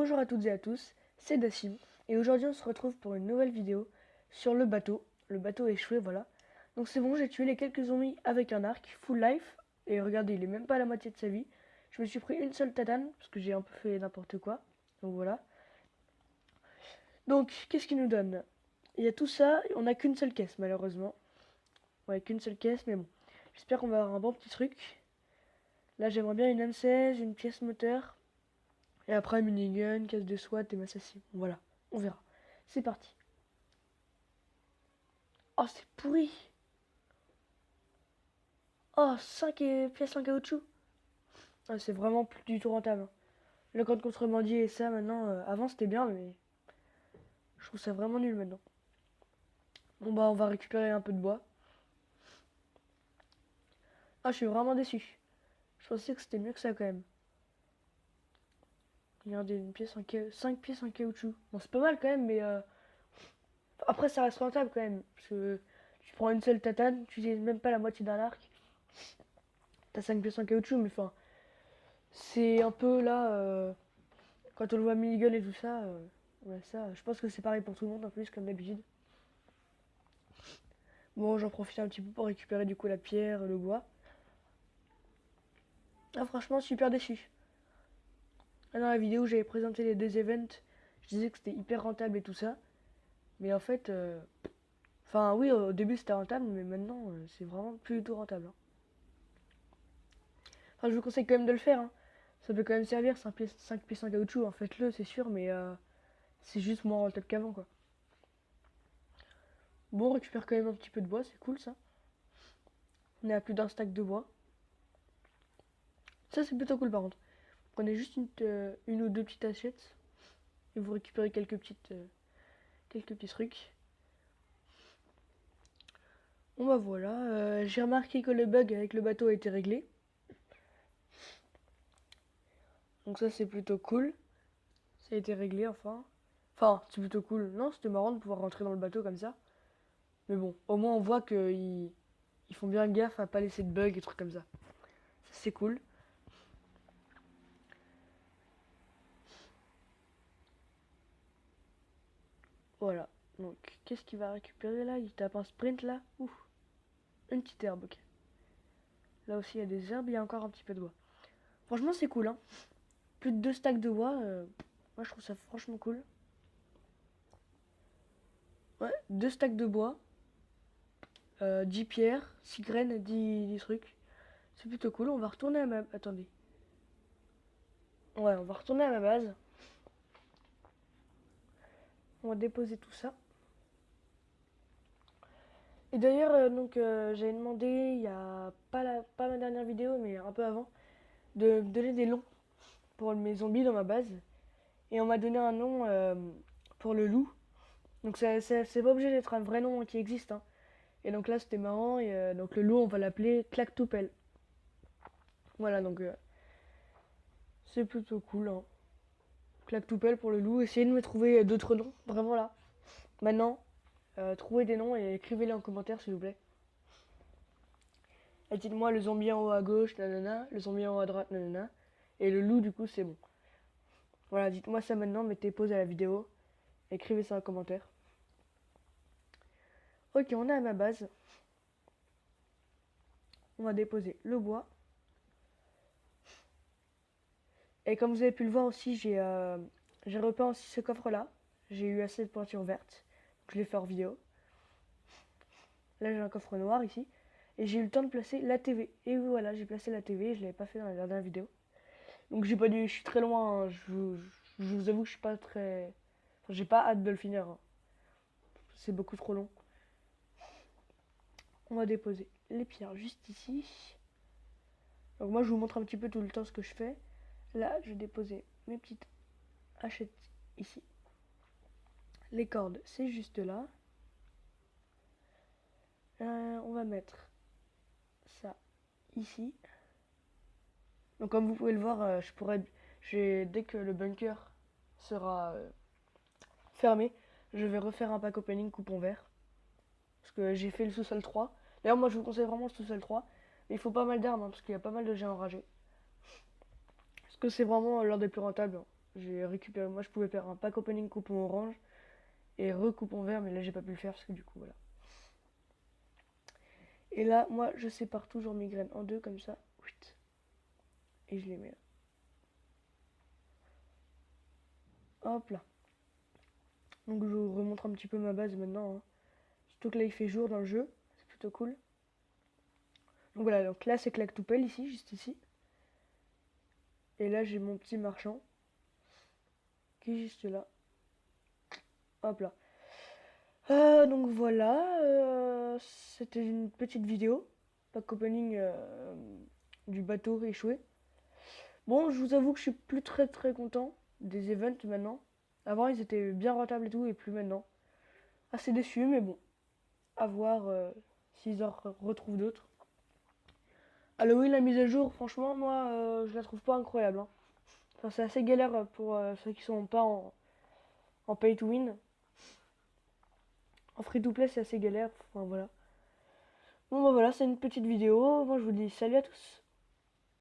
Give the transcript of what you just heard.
Bonjour à toutes et à tous, c'est Dassim et aujourd'hui on se retrouve pour une nouvelle vidéo sur le bateau. Le bateau a échoué, voilà. Donc c'est bon, j'ai tué les quelques zombies avec un arc, full life. Et regardez, il est même pas à la moitié de sa vie. Je me suis pris une seule tatane parce que j'ai un peu fait n'importe quoi. Donc voilà. Donc qu'est-ce qu'il nous donne? Il y a tout ça, on n'a qu'une seule caisse malheureusement. Ouais, qu'une seule caisse, mais bon. J'espère qu'on va avoir un bon petit truc. Là j'aimerais bien une M16, une pièce moteur. Et après, minigun, caisse de SWAT et m'assassiner. Voilà, on verra. C'est parti. Oh, c'est pourri. Oh, 5 pièces en caoutchouc. Ah, c'est vraiment plus du tout rentable, hein. Le code contrebandier et ça, maintenant, avant c'était bien, mais je trouve ça vraiment nul maintenant. Bon, bah, on va récupérer un peu de bois. Ah, je suis vraiment déçu. Je pensais que c'était mieux que ça quand même. Regardez, 5 pièces en caoutchouc. Bon, c'est pas mal quand même, mais après, ça reste rentable quand même. Parce que tu prends une seule tatane, tu utilises même pas la moitié d'un arc. T'as 5 pièces en caoutchouc, mais enfin, c'est un peu là, quand on le voit minigun et tout ça, ouais, ça, je pense que c'est pareil pour tout le monde en plus, comme d'habitude. Bon, j'en profite un petit peu pour récupérer du coup la pierre, le bois. Ah, franchement, super déçu. Là, dans la vidéo où j'avais présenté les deux events, je disais que c'était hyper rentable et tout ça. Mais en fait, enfin, oui, au début c'était rentable, mais maintenant, c'est vraiment plus du tout rentable, hein. Enfin, je vous conseille quand même de le faire, hein. Ça peut quand même servir, 5 pièces en caoutchouc, en faites-le, c'est sûr, mais c'est juste moins rentable qu'avant, quoi. Bon, on récupère quand même un petit peu de bois, c'est cool ça. On est à plus d'un stack de bois. Ça, c'est plutôt cool par contre. Prenez juste une ou deux petites assiettes et vous récupérez quelques petits trucs. Bon bah voilà, j'ai remarqué que le bug avec le bateau a été réglé. Donc ça c'est plutôt cool. Ça a été réglé enfin. Enfin, c'est plutôt cool. Non, c'était marrant de pouvoir rentrer dans le bateau comme ça. Mais bon, au moins on voit qu'ils ils font bien gaffe à pas laisser de bugs et trucs comme ça. Ça c'est cool. Voilà. Donc, qu'est-ce qu'il va récupérer là? Il tape un sprint là. Ouh, une petite herbe, ok. Là aussi il y a des herbes, il y a encore un petit peu de bois. Franchement c'est cool, hein. Plus de 2 stacks de bois, moi je trouve ça franchement cool. Ouais, 2 stacks de bois, 10 pierres, 6 graines, 10 trucs. C'est plutôt cool, on va retourner à ma... Attendez. Ouais, on va retourner à ma base. On va déposer tout ça. Et d'ailleurs, j'avais demandé, il y a pas ma dernière vidéo, mais un peu avant, de me donner des noms pour mes zombies dans ma base. Et on m'a donné un nom pour le loup. Donc c'est pas obligé d'être un vrai nom qui existe, hein. Et donc là, c'était marrant. Et donc le loup, on va l'appeler Clactoupel. Voilà, donc c'est plutôt cool, hein. Clactoupel pour le loup. Essayez de me trouver d'autres noms. Vraiment là. Maintenant, trouvez des noms et écrivez-les en commentaire, s'il vous plaît. Et dites-moi le zombie en haut à gauche, nanana. Le zombie en haut à droite, nanana. Et le loup, du coup, c'est bon. Voilà, dites-moi ça maintenant. Mettez pause à la vidéo. Écrivez ça en commentaire. Ok, on est à ma base. On va déposer le bois. Et comme vous avez pu le voir aussi, j'ai repeint aussi ce coffre-là. J'ai eu assez de pointures vertes. Donc je l'ai fait en vidéo. Là, j'ai un coffre noir ici. Et j'ai eu le temps de placer la TV. Et voilà, j'ai placé la TV. Je ne l'avais pas fait dans la dernière vidéo. Donc j'ai pas dit, je suis très loin, hein. Je vous avoue que je suis pas très... Enfin, j'ai pas hâte de le finir, hein. C'est beaucoup trop long. On va déposer les pierres juste ici. Donc moi, je vous montre un petit peu tout le temps ce que je fais. Là, je vais déposer mes petites hachettes ici. Les cordes, c'est juste là. On va mettre ça ici. Donc comme vous pouvez le voir, dès que le bunker sera fermé, je vais refaire un pack opening coupon vert. Parce que j'ai fait le sous-sol 3. D'ailleurs, moi, je vous conseille vraiment le sous-sol 3. Mais il faut pas mal d'armes, hein, parce qu'il y a pas mal de géants enragés. Parce que c'est vraiment l'un des plus rentables, hein. J'ai récupéré, moi je pouvais faire un pack opening coupon orange et recoupon vert, mais là j'ai pas pu le faire parce que du coup voilà. Et là, moi je sépare toujours mes graines en deux comme ça. Et je les mets là. Hop là. Donc je vous remontre un petit peu ma base maintenant, hein. Surtout que là il fait jour dans le jeu, c'est plutôt cool. Donc voilà, donc là c'est Claquetoupelle ici, juste ici. Et là j'ai mon petit marchand qui est juste là. Hop là. Donc voilà, c'était une petite vidéo, pack opening du bateau échoué. Bon, je vous avoue que je suis plus très content des events maintenant. Avant ils étaient bien rentables et tout, et plus maintenant. Assez déçu, mais bon, à voir s'ils en retrouvent d'autres. Halloween, la mise à jour, franchement, moi, je la trouve pas incroyable, hein. Enfin, c'est assez galère pour ceux qui sont pas en pay to win. En free to play, c'est assez galère. Enfin, voilà. Bon, bah voilà, c'est une petite vidéo. Moi, je vous dis salut à tous.